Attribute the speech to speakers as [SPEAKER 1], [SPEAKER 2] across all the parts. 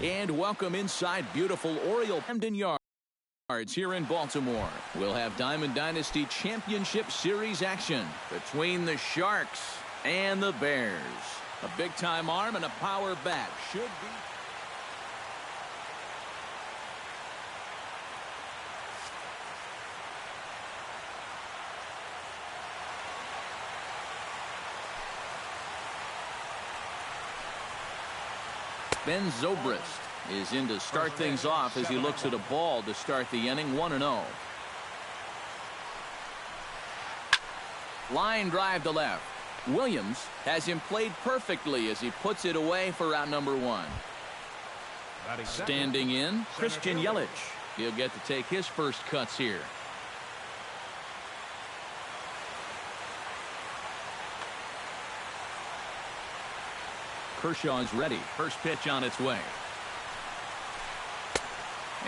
[SPEAKER 1] And welcome inside beautiful Oriole Hamden Yards here in Baltimore. We'll have Diamond Dynasty Championship Series action between the Sharks and the Bears. A big-time arm and a power bat should be. Ben Zobrist is in to start things off as he looks at a ball to start the inning. 1-0. Line drive to left. Williams has him played perfectly as he puts it away for out number 1. Standing in, Christian Yelich. He'll get to take his first cuts here. Kershaw's ready. First pitch on its way.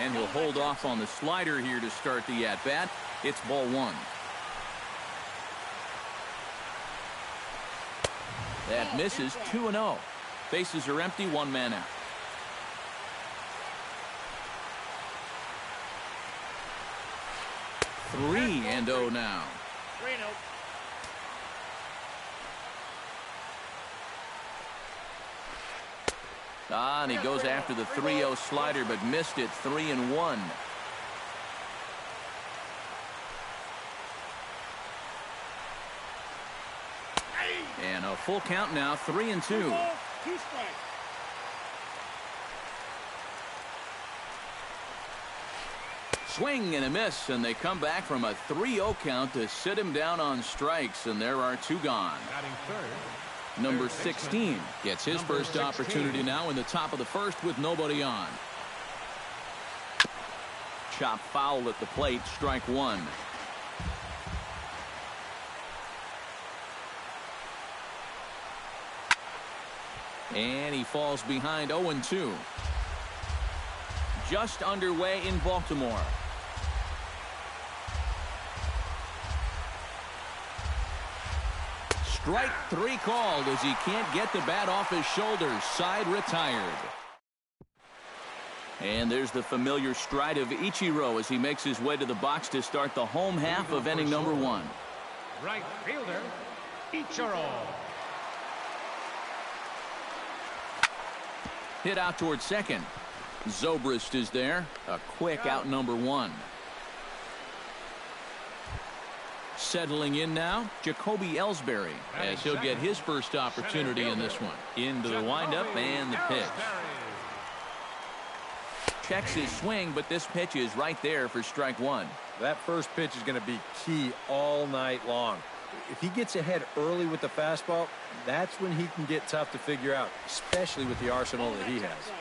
[SPEAKER 1] And he'll hold off on the slider here to start the at-bat. It's ball 1. That misses. 2-0. Bases are empty. 1 man out. Three and 0 now.
[SPEAKER 2] 3-0.
[SPEAKER 1] And he goes after the 3-0 slider, but missed it. 3-1. And a full count now. 3-2.
[SPEAKER 2] 2 strikes.
[SPEAKER 1] Swing and a miss, and they come back from a 3-0 count to sit him down on strikes, and there are 2 gone. Number 16 gets his first opportunity now in the top of the first with nobody on. Chop foul at the plate. Strike 1. And he falls behind. 0-2. Just underway in Baltimore. Strike 3 called as he can't get the bat off his shoulders. Side retired. And there's the familiar stride of Ichiro as he makes his way to the box to start the home half of inning number 1.
[SPEAKER 3] Right fielder, Ichiro.
[SPEAKER 1] Hit out towards second. Zobrist is there. A quick out number 1. Settling in now, Jacoby Ellsbury, as he'll get his first opportunity in this one. Into the windup and the pitch. Checks his swing, but this pitch is right there for strike 1.
[SPEAKER 4] That first pitch is going to be key all night long. If he gets ahead early with the fastball, that's when he can get tough to figure out, especially with the arsenal that he has.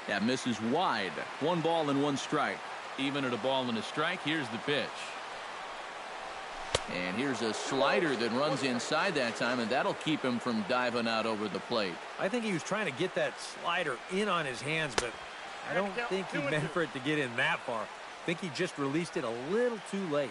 [SPEAKER 1] That misses wide. 1 ball and 1 strike. Even at a ball and a strike, here's the pitch. And here's a slider that runs inside that time, and that'll keep him from diving out over the plate.
[SPEAKER 4] I think he was trying to get that slider in on his hands, but I don't think he meant for it to get in that far. I think he just released it a little too late.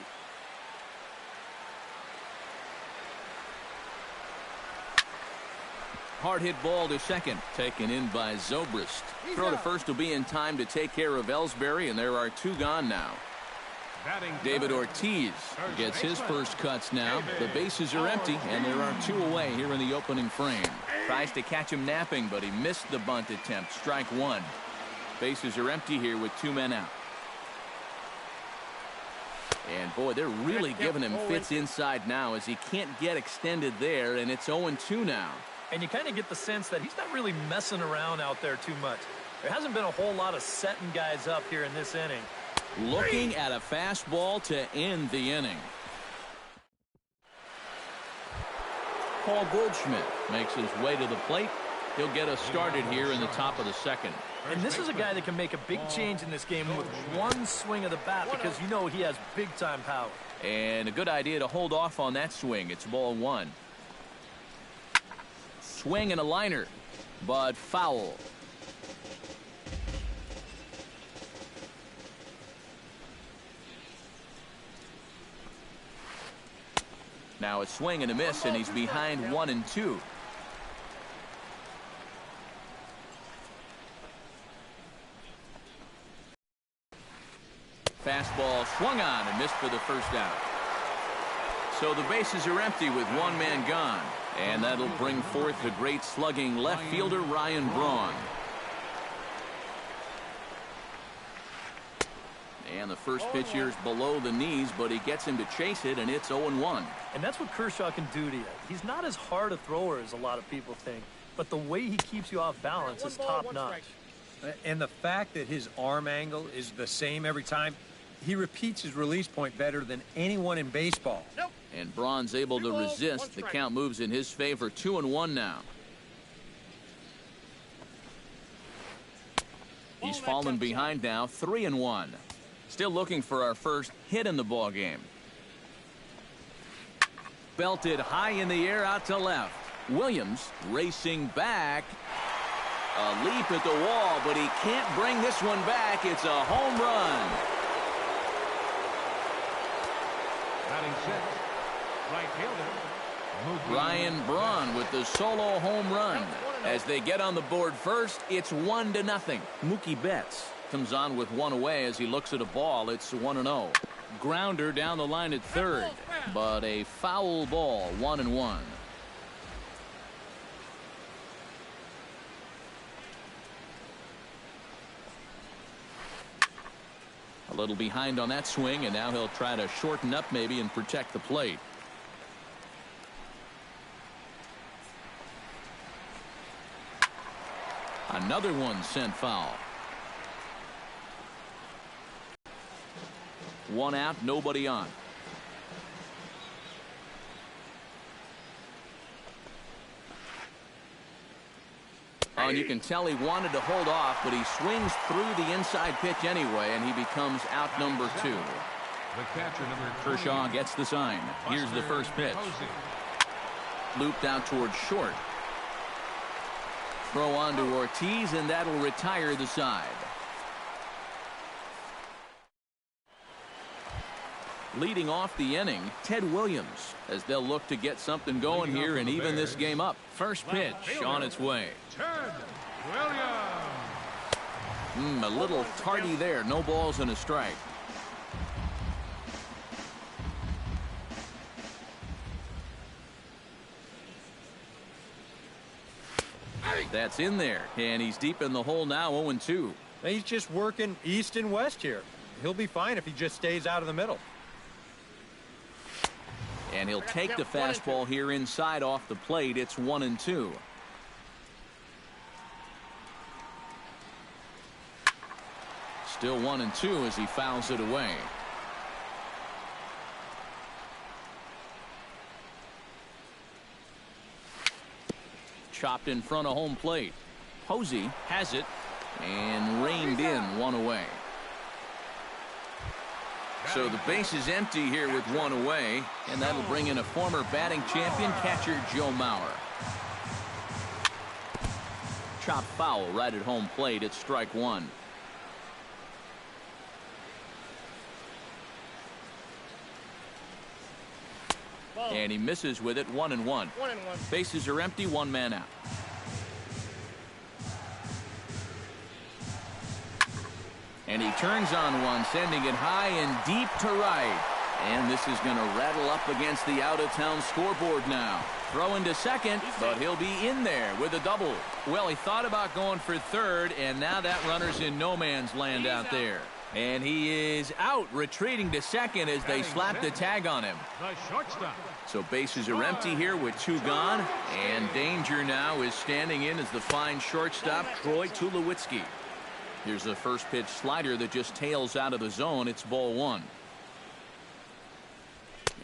[SPEAKER 1] Hard hit ball to second, taken in by Zobrist. Throw to first will be in time to take care of Ellsbury, and there are 2 gone now. David Ortiz gets his first cuts now. The bases are empty, and there are 2 away here in the opening frame. Tries to catch him napping, but he missed the bunt attempt. Strike 1. Bases are empty here with 2 men out. And boy, they're really giving him fits inside now as he can't get extended there, and it's 0-2 now.
[SPEAKER 5] And you kind of get the sense that he's not really messing around out there too much. There hasn't been a whole lot of setting guys up here in this inning.
[SPEAKER 1] Looking at a fastball to end the inning. Paul Goldschmidt makes his way to the plate. He'll get us started here in the top of the second.
[SPEAKER 5] And this is a guy that can make a big change in this game with 1 swing of the bat because you know he has big-time power.
[SPEAKER 1] And a good idea to hold off on that swing. It's ball 1. Swing and a liner, but foul. Now a swing and a miss, and he's behind 1-2. Fastball swung on and missed for the first out. So the bases are empty with one man gone. And that'll bring forth the great slugging left fielder Ryan Braun. And the first pitch here is below the knees, but he gets him to chase it, and it's 0-1.
[SPEAKER 5] And that's what Kershaw can do to you. He's not as hard a thrower as a lot of people think, but the way he keeps you off balance is top-notch.
[SPEAKER 4] And the fact that his arm angle is the same every time, he repeats his release point better than anyone in baseball.
[SPEAKER 1] And Braun's able to resist. The count moves in his favor, 2-1 now. He's fallen behind now, 3-1. Still looking for our first hit in the ball game. Belted high in the air out to left. Williams racing back. A leap at the wall, but he can't bring this one back. It's a home run.
[SPEAKER 3] Batting sixth, right fielder
[SPEAKER 1] Ryan Braun with the solo home run. As they get on the board first, it's 1-0. Mookie Betts comes on with one away as he looks at a ball. It's 1-0. Grounder down the line at third, but a foul ball, 1-1. A little behind on that swing, and now he'll try to shorten up maybe and protect the plate. Another one sent foul. One out, nobody on. Oh, and you can tell he wanted to hold off, but he swings through the inside pitch anyway, and he becomes out number 2.
[SPEAKER 3] The catcher, number
[SPEAKER 1] Kershaw gets the sign. Here's the first pitch. Looped out towards short. Throw on to Ortiz, and that'll retire the side. Leading off the inning, Ted Williams, as they'll look to get something going here and even this game up. First pitch on its way.
[SPEAKER 3] Ted Williams.
[SPEAKER 1] A little tardy there. No balls and a strike. That's in there, and he's deep in the hole now, 0-2.
[SPEAKER 4] He's just working east and west here. He'll be fine if he just stays out of the middle.
[SPEAKER 1] And he'll take the fastball here inside off the plate. It's 1-2. Still 1-2 as he fouls it away. Chopped in front of home plate. Posey has it and reined in, one away. So the base is empty here with one away, and that'll bring in a former batting champion catcher Joe Mauer. Chop foul right at home plate. It's strike one. And he misses with it, 1-1. Bases are empty, one man out. And he turns on one, sending it high and deep to right. And this is going to rattle up against the out-of-town scoreboard now. Throw into second, but he'll be in there with a double. Well, he thought about going for third, and now that runner's in no man's land out there. And he is out, retreating to second as they slap the tag on him.
[SPEAKER 3] The shortstop.
[SPEAKER 1] So bases are empty here with two gone, and danger now is standing in as the fine shortstop, Troy Tulowitzki. Here's the first pitch slider that just tails out of the zone. It's ball one.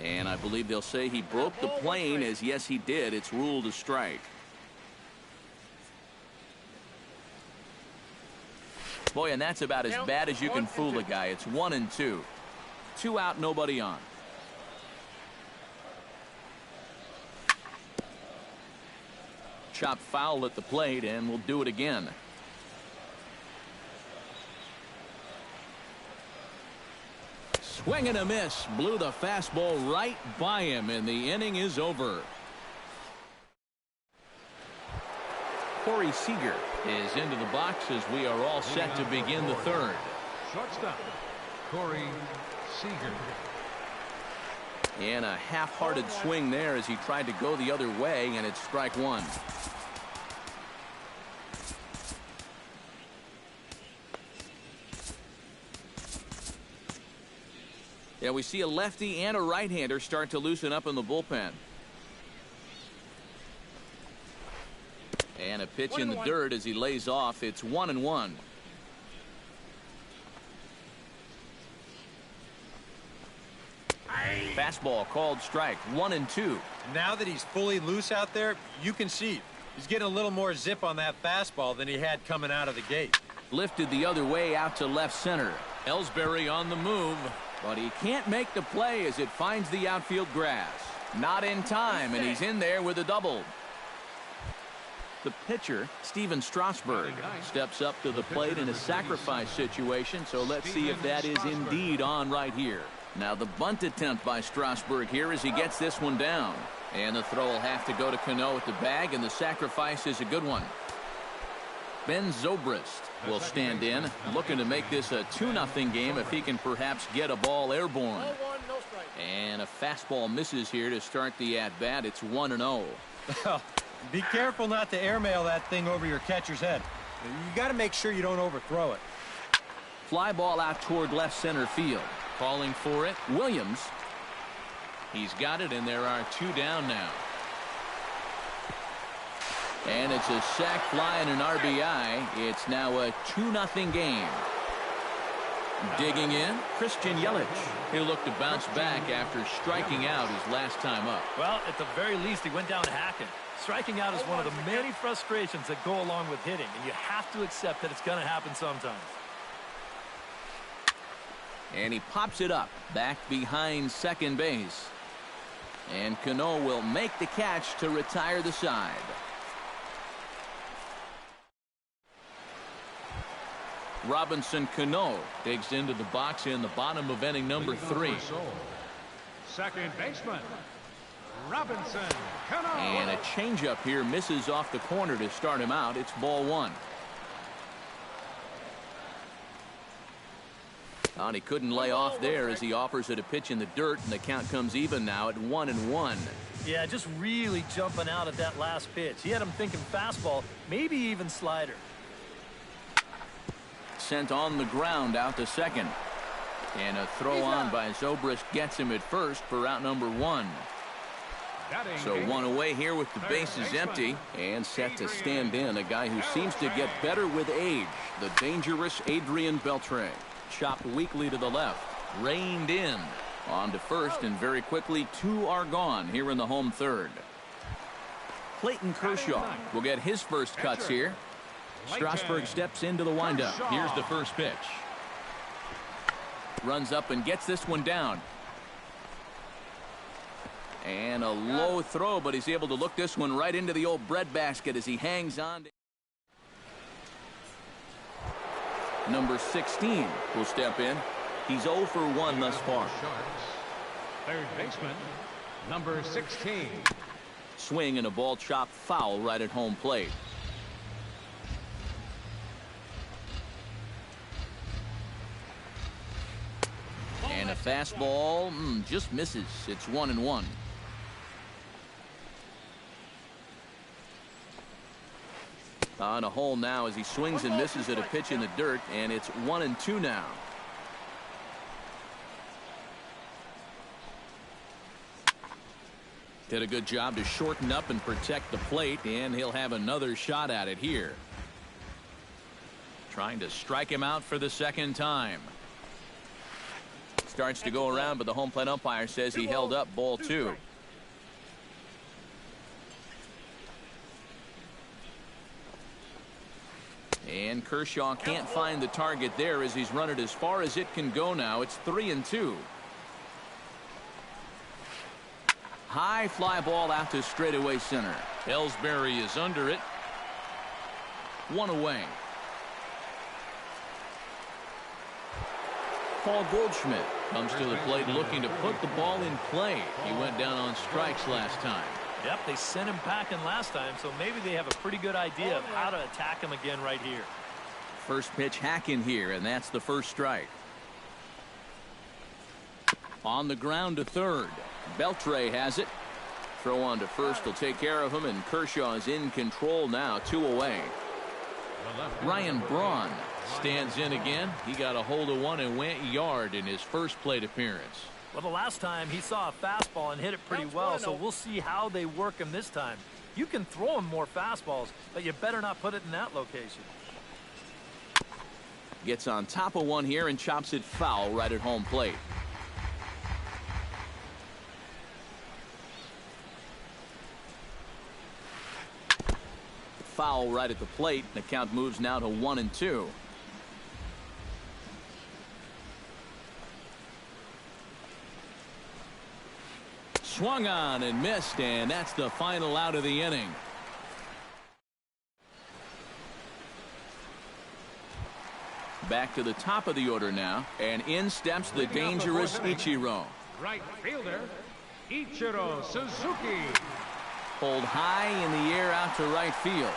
[SPEAKER 1] And I believe they'll say he broke the plane, as yes he did. It's ruled a strike. Boy, and that's about as bad as you can fool a guy. It's 1-2. 2 out, nobody on. Chop foul at the plate, and we'll do it again. Swing and a miss. Blew the fastball right by him, and the inning is over. Corey Seager is into the box as we are all set to begin the third.
[SPEAKER 3] Shortstop, Corey Seager.
[SPEAKER 1] And a half-hearted swing there as he tried to go the other way, and it's strike one. Yeah, we see a lefty and a right-hander start to loosen up in the bullpen. And a pitch in the dirt as he lays off. It's 1-1. Fastball called strike. 1-2.
[SPEAKER 4] Now that he's fully loose out there, you can see he's getting a little more zip on that fastball than he had coming out of the gate.
[SPEAKER 1] Lifted the other way out to left center. Ellsbury on the move, but he can't make the play as it finds the outfield grass. Not in time, and he's in there with a double. The pitcher, Steven Strasburg, steps up to the plate in a sacrifice situation, so let's see if that is indeed on right here. Now the bunt attempt by Strasburg here as he gets this one down. And the throw will have to go to Cano at the bag, and the sacrifice is a good one. Ben Zobrist will stand in, looking to make this a 2-0 game if he can perhaps get a ball airborne. And a fastball misses here to start the at-bat. It's 1-0.
[SPEAKER 4] Be careful not to airmail that thing over your catcher's head. You got to make sure you don't overthrow it.
[SPEAKER 1] Fly ball out toward left center field. Calling for it, Williams. He's got it, and there are 2 down now. And it's a sac fly and an RBI. It's now a 2-0 game. Digging in, Christian Yelich. He'll look to bounce back after striking out his last time up.
[SPEAKER 5] Well, at the very least, he went down hacking. Striking out is one of the many frustrations that go along with hitting, and you have to accept that it's going to happen sometimes.
[SPEAKER 1] And he pops it up back behind second base. And Cano will make the catch to retire the side. Robinson Cano digs into the box in the bottom of inning number 3.
[SPEAKER 3] Second baseman, Robinson Cano.
[SPEAKER 1] And a changeup here misses off the corner to start him out. It's ball 1. And he couldn't lay off there as he offers it a pitch in the dirt, and the count comes even now at 1-1.
[SPEAKER 5] Yeah, just really jumping out at that last pitch. He had him thinking fastball, maybe even slider.
[SPEAKER 1] Sent on the ground out to second. And a throw on by Zobrist gets him at first for out number 1. So 1 away here with the bases empty, and set to stand in a guy who seems to get better with age, the dangerous Adrian Beltre. Chopped weakly to the left, reined in on to first, and very quickly 2 are gone here in the home third. Clayton Kershaw will get his first cuts here. Strasburg steps into the windup. Here's the first pitch. Runs up and gets this one down. And a low throw, but he's able to look this one right into the old breadbasket as he hangs on. Number 16 will step in. He's 0 for 1 thus far.
[SPEAKER 3] Third baseman, number 16.
[SPEAKER 1] Swing and a ball chopped foul right at home plate. And a fastball just misses. It's 1-1. On a hole now as he swings and misses at a pitch in the dirt, and it's 1-2 now. Did a good job to shorten up and protect the plate, and he'll have another shot at it here. Trying to strike him out for the second time. Starts to go around, but the home plate umpire says he held up ball 2. And Kershaw can't find the target there as he's run it as far as it can go now. It's 3-2. High fly ball out to straightaway center. Ellsbury is under it. 1 away. Paul Goldschmidt comes to the plate looking to put the ball in play. He went down on strikes last time.
[SPEAKER 5] Yep, they sent him packing last time, so maybe they have a pretty good idea of how to attack him again right here.
[SPEAKER 1] First pitch hacking here, and that's the first strike. On the ground to third. Beltre has it. Throw on to first will take care of him, and Kershaw is in control now, 2 away. Ryan Braun stands in again. He got a hold of one and went yard in his first plate appearance.
[SPEAKER 5] Well, the last time he saw a fastball and hit it pretty well, so we'll see how they work him this time. You can throw him more fastballs, but you better not put it in that location.
[SPEAKER 1] Gets on top of one here and chops it foul right at home plate. Foul right at the plate. The count moves now to 1-2. Swung on and missed, and that's the final out of the inning. Back to the top of the order now, and in steps the dangerous Ichiro.
[SPEAKER 3] Right fielder, Ichiro Suzuki.
[SPEAKER 1] Pulled high in the air out to right field.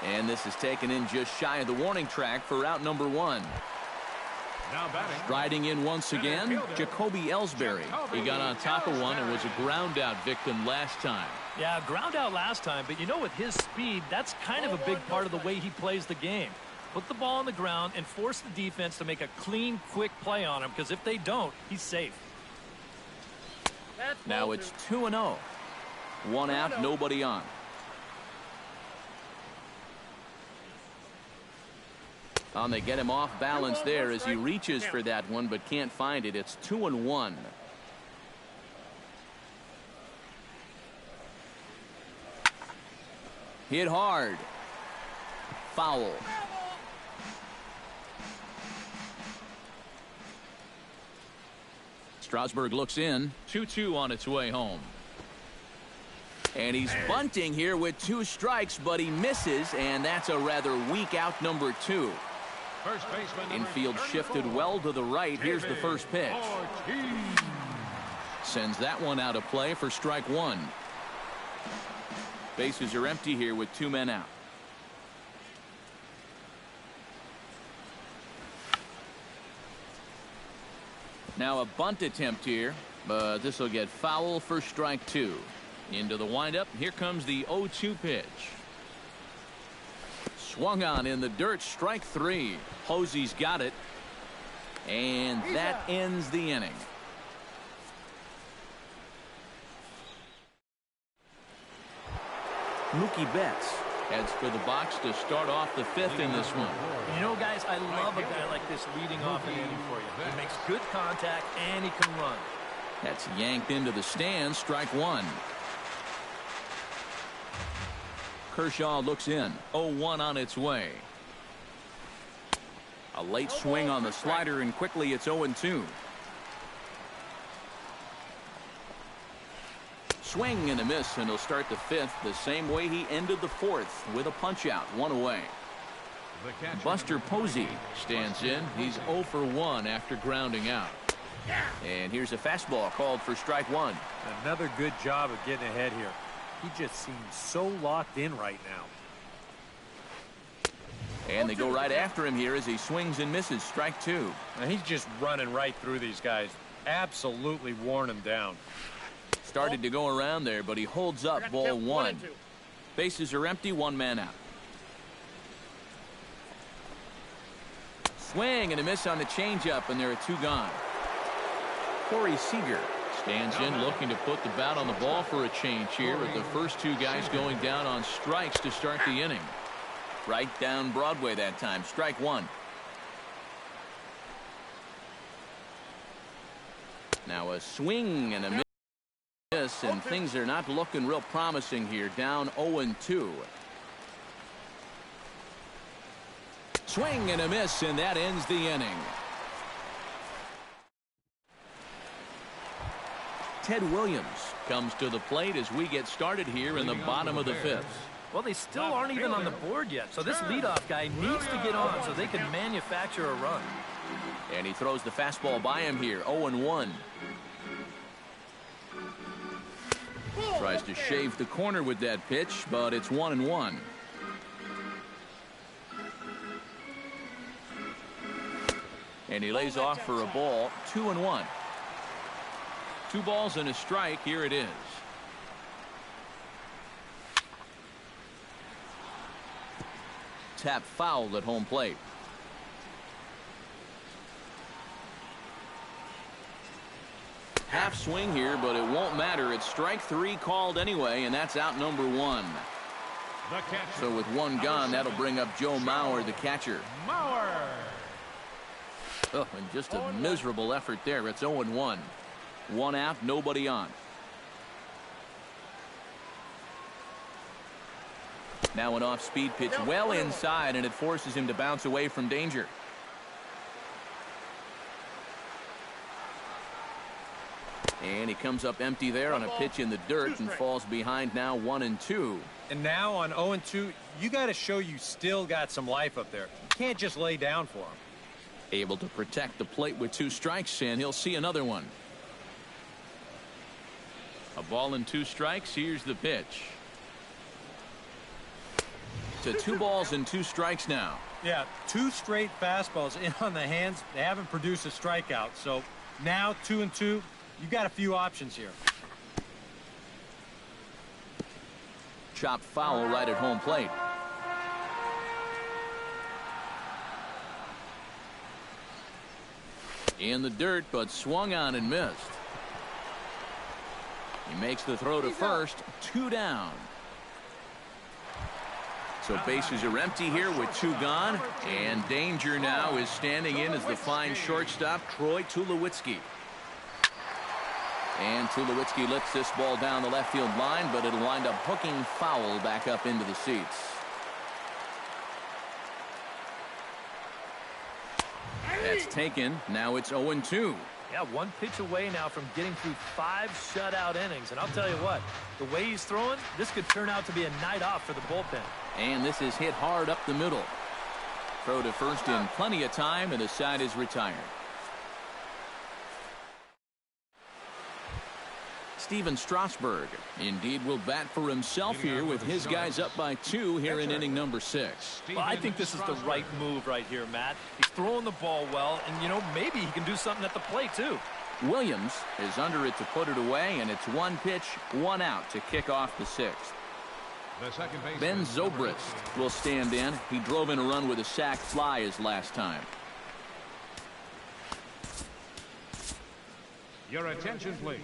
[SPEAKER 1] And this is taken in just shy of the warning track for out number 1.
[SPEAKER 3] Now batting.
[SPEAKER 1] Striding in once again, Jacoby Ellsbury. He got on top of one and was a ground out victim last time.
[SPEAKER 5] Yeah, ground out last time, but you know, with his speed, that's kind of a big part of the way he plays the game. Put the ball on the ground and force the defense to make a clean, quick play on him, because if they don't, he's safe.
[SPEAKER 1] Now it's 2-0. 1 out, nobody on. They get him off balance there as he reaches for that one but can't find it. It's 2-1. Hit hard. Foul. Strasburg looks in. 2-2 on its way home. And he's bunting here with 2 strikes, but he misses, and that's a rather weak out number 2.
[SPEAKER 3] First baseman
[SPEAKER 1] Infield shifted well to the right. Here's the first pitch. Sends that one out of play for strike 1. Bases are empty here with 2 men out. Now a bunt attempt here, but this will get foul for strike 2. Into the windup. Here comes the 0-2 pitch. Swung on in the dirt, strike 3. Posey's got it. And that ends the inning. Mookie Betts heads for the box to start off the 5th in this one.
[SPEAKER 5] You know, guys, I love a guy like this leading off an inning for you. He makes good contact and he can run.
[SPEAKER 1] That's yanked into the stands, strike 1. Kershaw looks in. 0-1 on its way. A late swing on the slider, and quickly it's 0-2. Swing and a miss, and he'll start the 5th the same way he ended the 4th with a punch out, 1 away. Buster Posey stands in. He's 0 for 1 after grounding out. And here's a fastball called for strike 1.
[SPEAKER 4] Another good job of getting ahead here. He just seems so locked in right now.
[SPEAKER 1] And they go right after him here as he swings and misses, strike 2.
[SPEAKER 4] Now he's just running right through these guys. Absolutely worn them down.
[SPEAKER 1] Started to go around there, but he holds up, ball 1. Bases are empty, 1 man out. Swing and a miss on the changeup, and there are 2 gone. Corey Seager stands in, looking to put the bat on the ball for a change here, with the first 2 guys going down on strikes to start the inning. Right down Broadway that time, strike 1. Now a swing and a miss, and things are not looking real promising here, down 0-2. Swing and a miss, and that ends the inning. Ted Williams comes to the plate as we get started here in the bottom of the 5th.
[SPEAKER 5] Well, they still aren't even on the board yet, so this leadoff guy needs to get on so they can manufacture a run.
[SPEAKER 1] And he throws the fastball by him here, 0-1. Tries to shave the corner with that pitch, but it's 1-1. And he lays off for a ball, 2-1. 2 balls and a strike. Here it is. Tap foul at home plate. Half swing here, but it won't matter. It's strike 3 called anyway, and that's out number 1. So with 1 gone, that'll bring up Joe Mauer, the catcher. Oh, and just a miserable effort there. It's 0-1. 1 out, nobody on. Now an off-speed pitch well inside, and it forces him to bounce away from danger. And he comes up empty there on a pitch in the dirt and falls behind now 1-2.
[SPEAKER 4] And now on 0-2, you got to show you still got some life up there. You can't just lay down for him.
[SPEAKER 1] Able to protect the plate with 2 strikes, and he'll see another one. A ball and 2 strikes. Here's the pitch. To 2 balls and 2 strikes now.
[SPEAKER 4] Yeah, 2 straight fastballs in on the hands. They haven't produced a strikeout. So now 2-2, you got a few options here.
[SPEAKER 1] Chop foul right at home plate. In the dirt, but swung on and missed. He makes the throw to first. 2 down. So bases are empty here with 2 gone. And danger now is standing in as the fine shortstop, Troy Tulowitzki. And Tulowitzki lifts this ball down the left field line, but it'll wind up hooking foul back up into the seats. That's taken. Now it's 0-2.
[SPEAKER 5] Yeah, 1 pitch away now from getting through 5 shutout innings. And I'll tell you what, the way he's throwing, this could turn out to be a night off for the bullpen.
[SPEAKER 1] And this is hit hard up the middle. Throw to first in plenty of time, and the side is retired. Steven Strasburg indeed will bat for himself here with his guys up by 2 here in inning number 6.
[SPEAKER 5] Well, I think this is the right move right here, Matt. He's throwing the ball well, and, you know, maybe he can do something at the plate, too.
[SPEAKER 1] Williams is under it to put it away, and it's 1 pitch, 1 out to kick off the 6th. Ben Zobrist will stand in. He drove in a run with a sac fly his last time.
[SPEAKER 3] Your attention, please.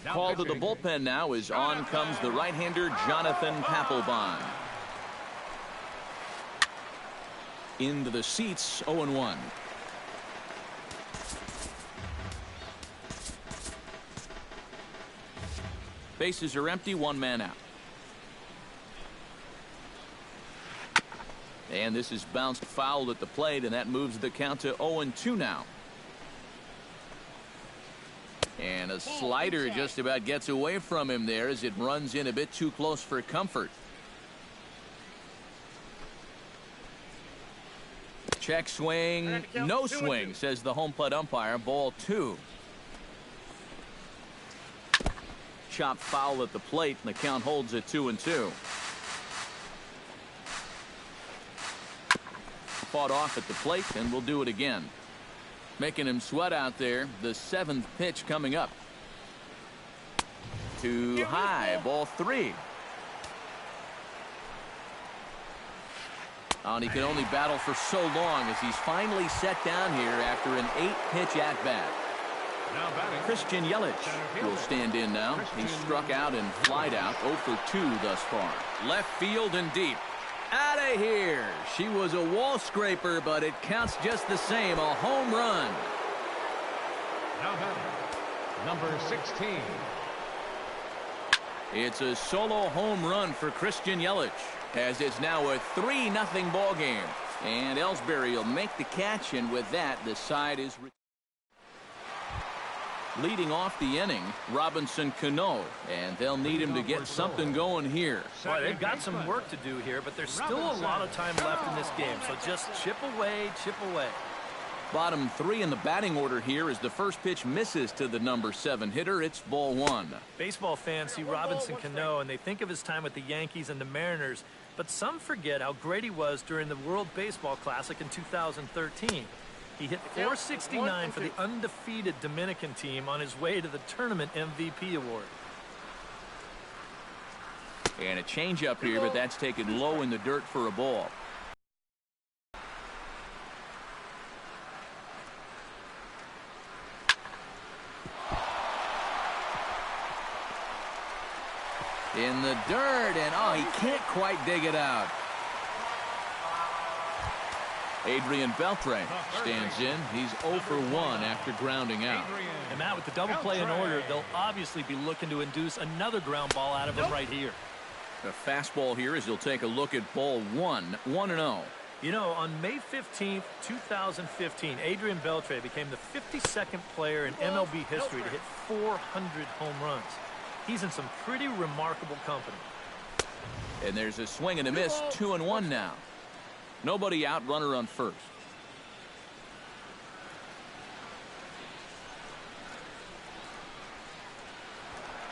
[SPEAKER 1] Call to the bullpen now as on comes the right-hander Jonathan Papelbon. Into the seats, 0-1. Bases are empty, 1 man out. And this is bounced foul at the plate, and that moves the count to 0-2 now. And a slider just about gets away from him there as it runs in a bit too close for comfort. Check swing, no swing, says the home plate umpire. Ball 2. Chop foul at the plate, and the count holds at 2-2. Fought off at the plate, and we'll do it again. Making him sweat out there. The 7th pitch coming up. Too high. Ball 3. And he can only battle for so long as he's finally set down here after an 8-pitch at-bat. Christian Yelich will stand in now. He's struck out and flied out. 0 for 2 thus far. Left field and deep. Out of here. She was a wall scraper, but it counts just the same. A home run.
[SPEAKER 3] Now batting, number 16.
[SPEAKER 1] It's a solo home run for Christian Yelich, as it's now a 3-0 ball game. And Ellsbury will make the catch, and with that, the side is leading off the inning, Robinson Cano, and they'll need him to get something going here.
[SPEAKER 5] Boy, they've got some work to do here, but there's still a lot of time left in this game, so just chip away, chip away.
[SPEAKER 1] Bottom 3 in the batting order here as the first pitch misses to the number 7 hitter. It's ball 1.
[SPEAKER 5] Baseball fans see Robinson Cano, and they think of his time with the Yankees and the Mariners, but some forget how great he was during the World Baseball Classic in 2013. He hit 469 for the undefeated Dominican team on his way to the tournament MVP award.
[SPEAKER 1] And a changeup here, but that's taken low in the dirt for a ball. In the dirt, and oh, he can't quite dig it out. Adrian Beltre stands in. He's 0 for 1 after grounding out.
[SPEAKER 5] And Matt, with the double play in order, they'll obviously be looking to induce another ground ball out of him right here.
[SPEAKER 1] The fastball here as he'll take a look at ball 1, 1-0.
[SPEAKER 5] You know, on May 15th, 2015, Adrian Beltre became the 52nd player in MLB history to hit 400 home runs. He's in some pretty remarkable company.
[SPEAKER 1] And there's a swing and a miss, 2-1 now. Nobody out, runner on first.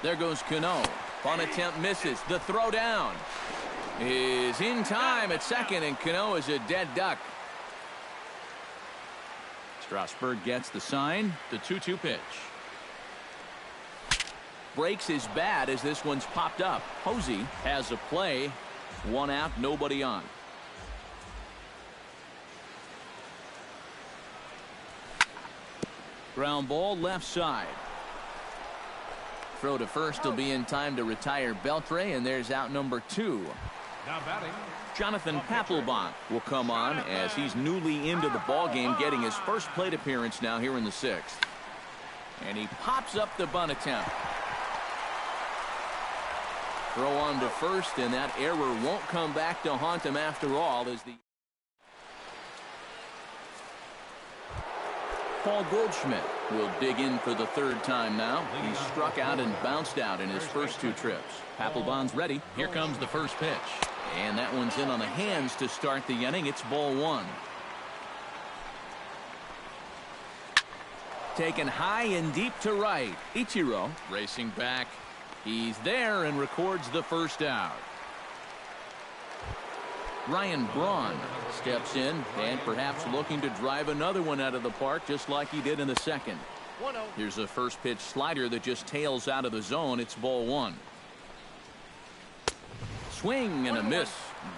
[SPEAKER 1] There goes Cano. Bunt attempt misses. The throw down is in time at second, and Cano is a dead duck. Strasburg gets the sign. The 2-2 pitch. Breaks his bat as this one's popped up. Posey has a play. 1 out, nobody on. Ground ball left side. Throw to first will be in time to retire Beltre, and there's out number 2.
[SPEAKER 3] Now batting,
[SPEAKER 1] Jonathan Papelbon will come on as he's newly into the ballgame, getting his first plate appearance now here in the 6th. And he pops up the bunt attempt. Throw on to first, and that error won't come back to haunt him after all as the Paul Goldschmidt will dig in for the 3rd time now. He struck out and bounced out in his first 2 trips. Papelbon's ready. Here comes the first pitch. And that one's in on the hands to start the inning. It's ball 1. Taken high and deep to right. Ichiro racing back. He's there and records the first out. Ryan Braun steps in and perhaps looking to drive another one out of the park just like he did in the 2nd. Here's a first pitch slider that just tails out of the zone. It's ball 1. Swing and a miss.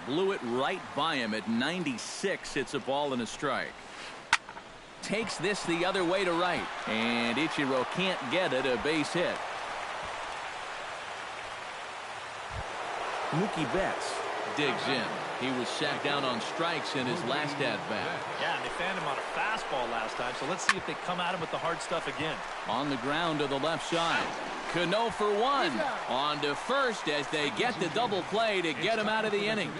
[SPEAKER 1] Blew it right by him at 96. It's a ball and a strike. Takes this the other way to right. And Ichiro can't get it. A base hit. Mookie Betts digs in. He was sat down on strikes in his last at-bat.
[SPEAKER 5] Yeah, and they found him on a fastball last time, so let's see if they come at him with the hard stuff again.
[SPEAKER 1] On the ground to the left side. Cano for 1. On to first as they get the double play to get him out of the inning.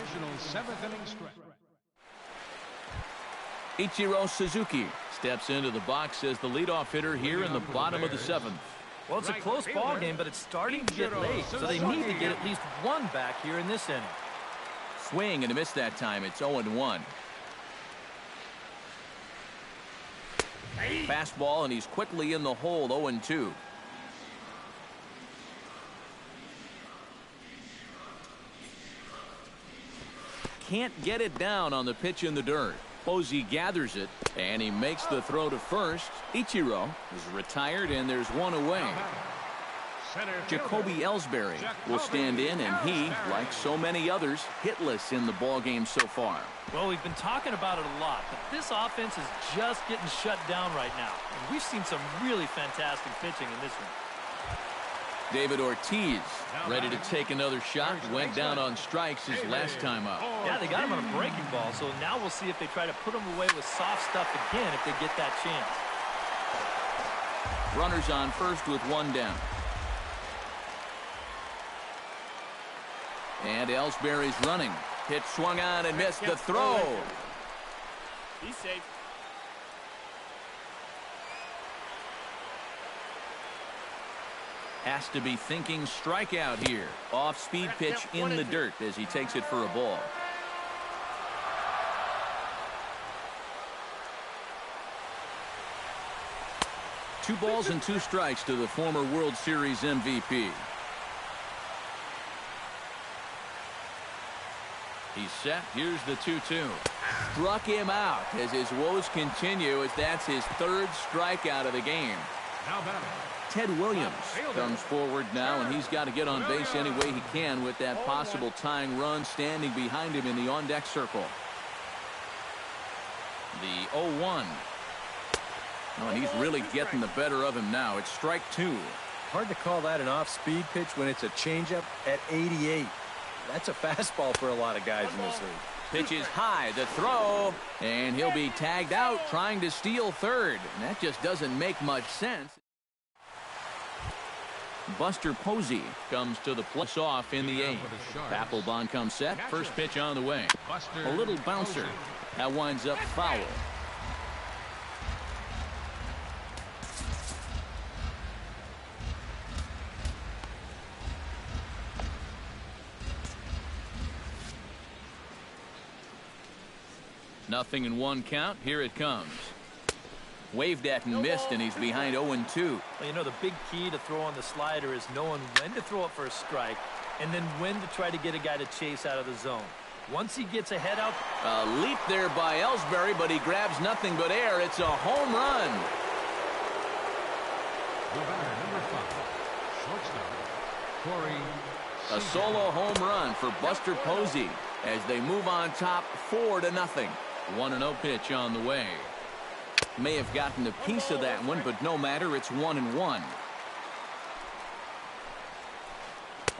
[SPEAKER 1] Ichiro Suzuki steps into the box as the leadoff hitter here in the bottom of the 7th.
[SPEAKER 5] Well, it's a close ball game, but it's starting to get late, so they need to get at least 1 back here in this inning.
[SPEAKER 1] Swing and a miss that time. It's 0-1. Fastball, and he's quickly in the hole. 0-2. Can't get it down on the pitch in the dirt. Posey gathers it, and he makes the throw to first. Ichiro is retired, and there's 1 away. Jacoby Ellsbury will stand in, and he, like so many others, hitless in the ballgame so far.
[SPEAKER 5] Well, we've been talking about it a lot, but this offense is just getting shut down right now. And we've seen some really fantastic pitching in this one.
[SPEAKER 1] David Ortiz ready to take another shot. Went down on strikes his last time up.
[SPEAKER 5] Yeah, they got him on a breaking ball, so now we'll see if they try to put him away with soft stuff again if they get that chance.
[SPEAKER 1] Runners on first with 1 down. And Ellsbury's running. Pitch swung on and missed the throw.
[SPEAKER 5] He's safe.
[SPEAKER 1] Has to be thinking strikeout here. Off-speed pitch in the dirt as he takes it for a ball. Two balls and 2 strikes to the former World Series MVP. He's set. Here's the 2-2. Struck him out as his woes continue, as that's his third strikeout of the game.
[SPEAKER 3] Now batting.
[SPEAKER 1] Ted Williams comes forward now, and he's got to get on base any way he can with that possible tying run standing behind him in the on-deck circle. The 0-1. Oh, and he's really getting the better of him now. It's strike 2.
[SPEAKER 4] Hard to call that an off-speed pitch when it's a changeup at 88. That's a fastball for a lot of guys in this league.
[SPEAKER 1] Pitch is high, the throw, and he'll be tagged out trying to steal third. And that just doesn't make much sense. Buster Posey comes to the plate off in the 8th. Papelbon comes set. First pitch on the way. A little bouncer. That winds up foul. Nothing in one count. Here it comes. Waved at and missed, and he's behind 0-2.
[SPEAKER 5] Well, you know, the big key to throw on the slider is knowing when to throw it for a strike and then when to try to get a guy to chase out of the zone. Once he gets a head out.
[SPEAKER 1] A leap there by Ellsbury, but he grabs nothing but air. It's a home run.
[SPEAKER 3] Shortstop, Corey.
[SPEAKER 1] A solo home run for Buster Posey as they move on top 4-0. 1-0 pitch on the way. May have gotten a piece of that one, but no matter. It's 1-1.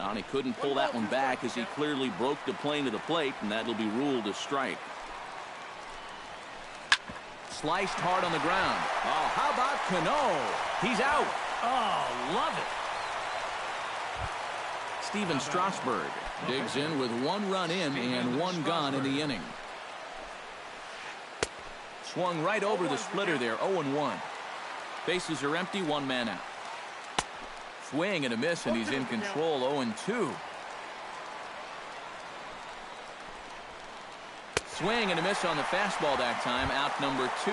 [SPEAKER 1] And he couldn't pull that one back as he clearly broke the plane of the plate, and that'll be ruled a strike. Sliced hard on the ground. Oh, how about Cano? He's out.
[SPEAKER 5] Oh, love it.
[SPEAKER 1] Steven Strasburg digs in with 1 run in and 1 gone in the inning. Swung right over the splitter there. 0-1. Bases are empty. 1 man out. Swing and a miss, and he's in control. 0-2. Swing and a miss on the fastball that time. Out number 2.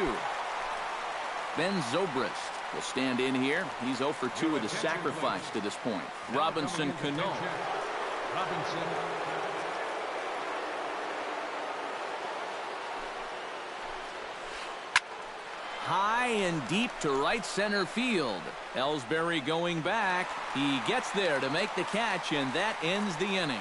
[SPEAKER 1] Ben Zobrist will stand in here. He's 0 for 2 with a sacrifice to this point. Robinson Cano. High and deep to right center field. Ellsbury going back. He gets there to make the catch, and that ends the inning.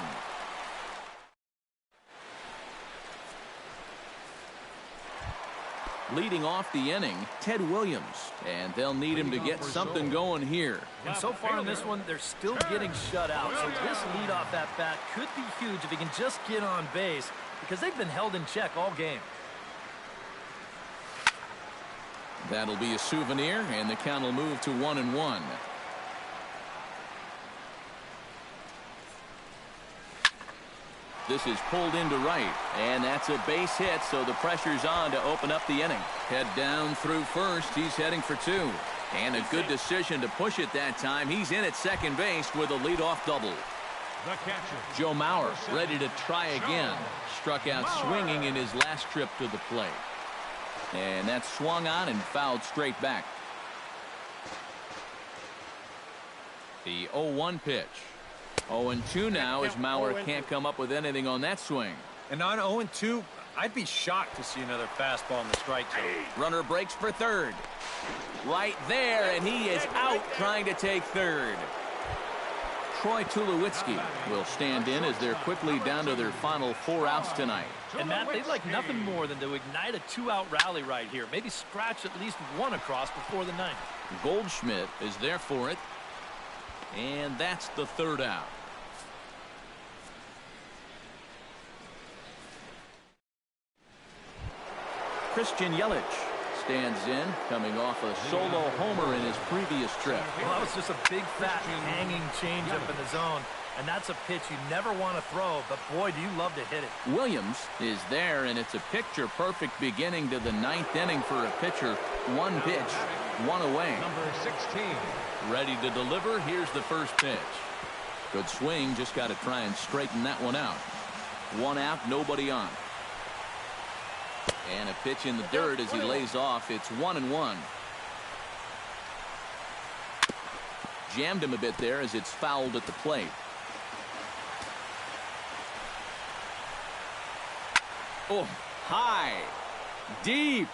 [SPEAKER 1] Leading off the inning, Ted Williams, and they'll need him to get something going here.
[SPEAKER 5] And so far in this one, they're still getting shut out. So this leadoff at bat could be huge if he can just get on base, because they've been held in check all game.
[SPEAKER 1] That'll be a souvenir, and the count will move to 1-1. This is pulled into right, and that's a base hit, so the pressure's on to open up the inning. Head down through first. He's heading for 2. And a good decision to push it that time. He's in at second base with a leadoff double.
[SPEAKER 3] The catcher,
[SPEAKER 1] Joe Mauer ready to try again. Struck out swinging in his last trip to the plate. And that's swung on and fouled straight back. The 0-1 pitch. 0-2 now as Mauer can't come up with anything on that swing.
[SPEAKER 4] And on 0-2, I'd be shocked to see another fastball in the strike zone.
[SPEAKER 1] Runner breaks for third. Right there, and he is out trying to take third. Troy Tulowitzki will stand in as they're quickly down to their final 4 outs tonight.
[SPEAKER 5] And Matt, they'd like nothing more than to ignite a 2-out rally right here. Maybe scratch at least 1 across before the 9th.
[SPEAKER 1] Goldschmidt is there for it. And that's the 3rd out. Christian Yelich stands in, coming off a solo homer in his previous trip.
[SPEAKER 5] Well, that was just a big, fat, hanging changeup in the zone. And that's a pitch you never want to throw, but boy, do you love to hit it.
[SPEAKER 1] Williams is there, and it's a picture-perfect beginning to the 9th inning for a pitcher. 1 pitch, 1 away.
[SPEAKER 3] number 16.
[SPEAKER 1] Ready to deliver. Here's the first pitch. Good swing. Just got to try and straighten that one out. 1 out, nobody on. And a pitch in the dirt as he lays off. It's 1-1. Jammed him a bit there as it's fouled at the plate. Oh, high, deep.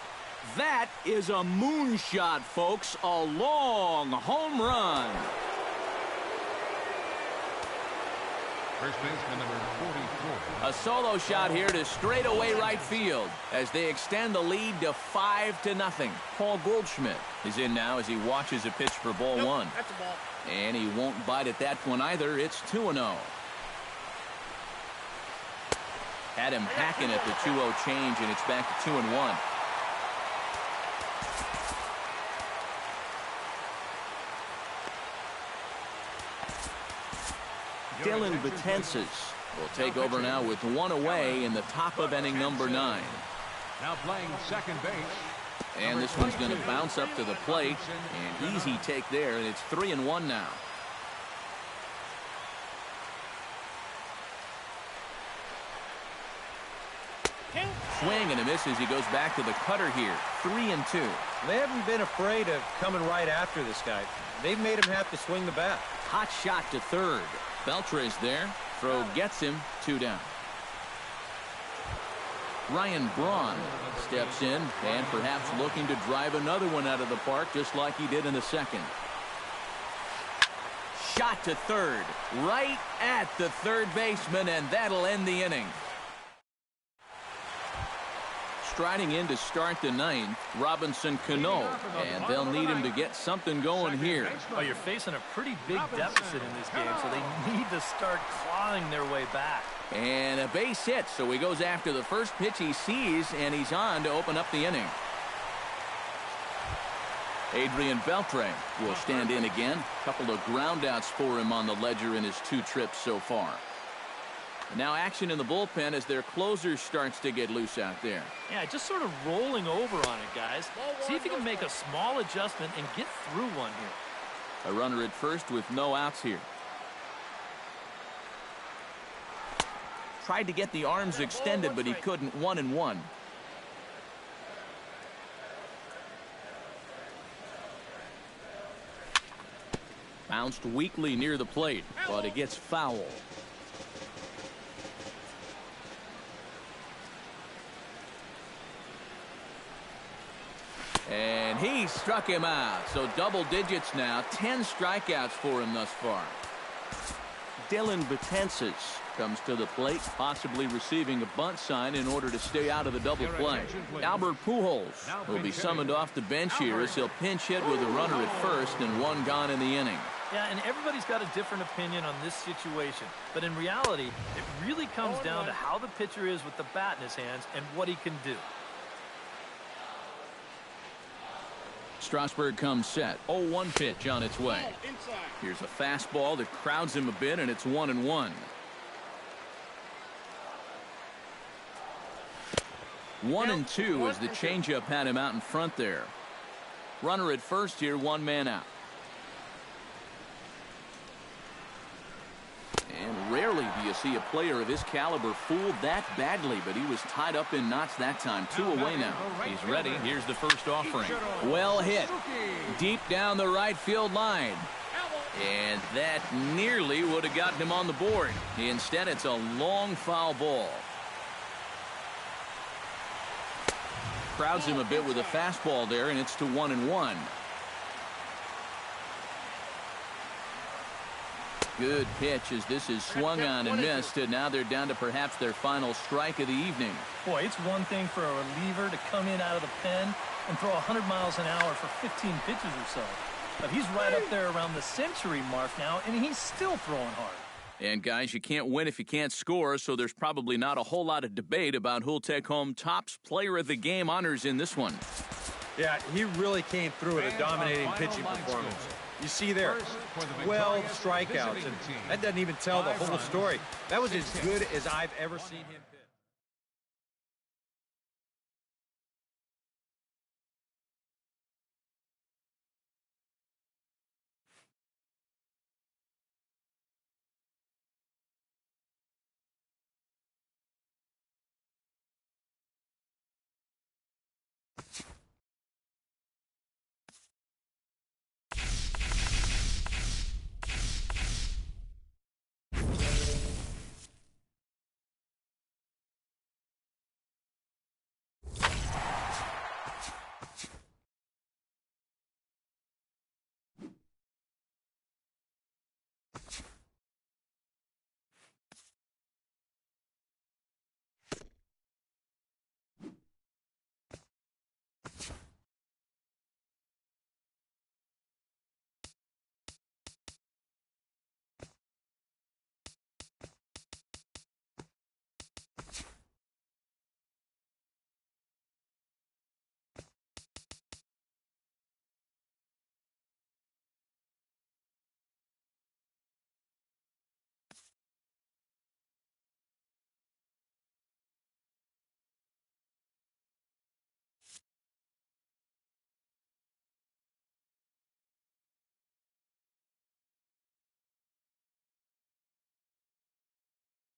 [SPEAKER 1] That is a moonshot, folks. A long home run.
[SPEAKER 3] First baseman number 44.
[SPEAKER 1] A solo shot here to straightaway right field as they extend the lead to 5-0. Paul Goldschmidt is in now as he watches a pitch for ball one.
[SPEAKER 2] That's a ball.
[SPEAKER 1] And he won't bite at that one either. It's 2-0. Had him hacking at the 2-0 change, and it's back to 2-1. Dylan Betances will take over now with one away in the top of inning number 9.
[SPEAKER 3] Now playing second base.
[SPEAKER 1] And this one's going to bounce up to the plate. An easy take there, and it's 3-1 now. Swing and a miss as he goes back to the cutter here. 3-2.
[SPEAKER 4] They haven't been afraid of coming right after this guy. They've made him have to swing the bat.
[SPEAKER 1] Hot shot to third. Beltre's there. Throw gets him. 2 down. Ryan Braun steps in and perhaps looking to drive another one out of the park just like he did in the second. Shot to third. Right at the third baseman, and that'll end the inning. Striding in to start the 9th, Robinson Cano, and they'll need him to get something going here.
[SPEAKER 5] Oh, you're facing a pretty big deficit in this game, so they need to start clawing their way back.
[SPEAKER 1] And a base hit, so he goes after the first pitch he sees, and he's on to open up the inning. Adrian Beltre will stand in again. A couple of groundouts for him on the ledger in his 2 trips so far. Now action in the bullpen as their closer starts to get loose out there.
[SPEAKER 5] Yeah, just sort of rolling over on it, guys. See if you can make a small adjustment and get through one here.
[SPEAKER 1] A runner at first with no outs here. Tried to get the arms extended, but he couldn't. 1-1. Bounced weakly near the plate, but it gets foul. And he struck him out. So double digits now. 10 strikeouts for him thus far. Dylan Betances comes to the plate, possibly receiving a bunt sign in order to stay out of the double play. Albert Pujols will be summoned off the bench here as he'll pinch hit with a runner at first and 1 gone in the inning.
[SPEAKER 5] Yeah, and everybody's got a different opinion on this situation. But in reality, it really comes down to how the pitcher is with the bat in his hands and what he can do.
[SPEAKER 1] Strasburg comes set. 0-1 pitch on its way. Here's a fastball that crowds him a bit, and it's 1-1. 1-2 as the changeup had him out in front there. Runner at first here, 1 man out. And rarely do you see a player of his caliber fooled that badly, but he was tied up in knots that time. 2 away now. He's ready. Here's the first offering. Well hit. Deep down the right field line. And that nearly would have gotten him on the board. Instead, it's a long foul ball. Crowds him a bit with a fastball there, and it's to 1-1. Good pitch as this is swung on and missed, and now they're down to perhaps their final strike of the evening.
[SPEAKER 5] Boy, it's one thing for a reliever to come in out of the pen and throw 100 miles an hour for 15 pitches or so. But he's right up there around the century mark now, and he's still throwing hard.
[SPEAKER 1] And guys, you can't win if you can't score, so there's probably not a whole lot of debate about who'll take home Topps Player of the Game honors in this one.
[SPEAKER 4] Yeah, he really came through with a dominating pitching performance. You see there, 12 strikeouts, and that doesn't even tell the whole story. That was as good as I've ever seen him pitch.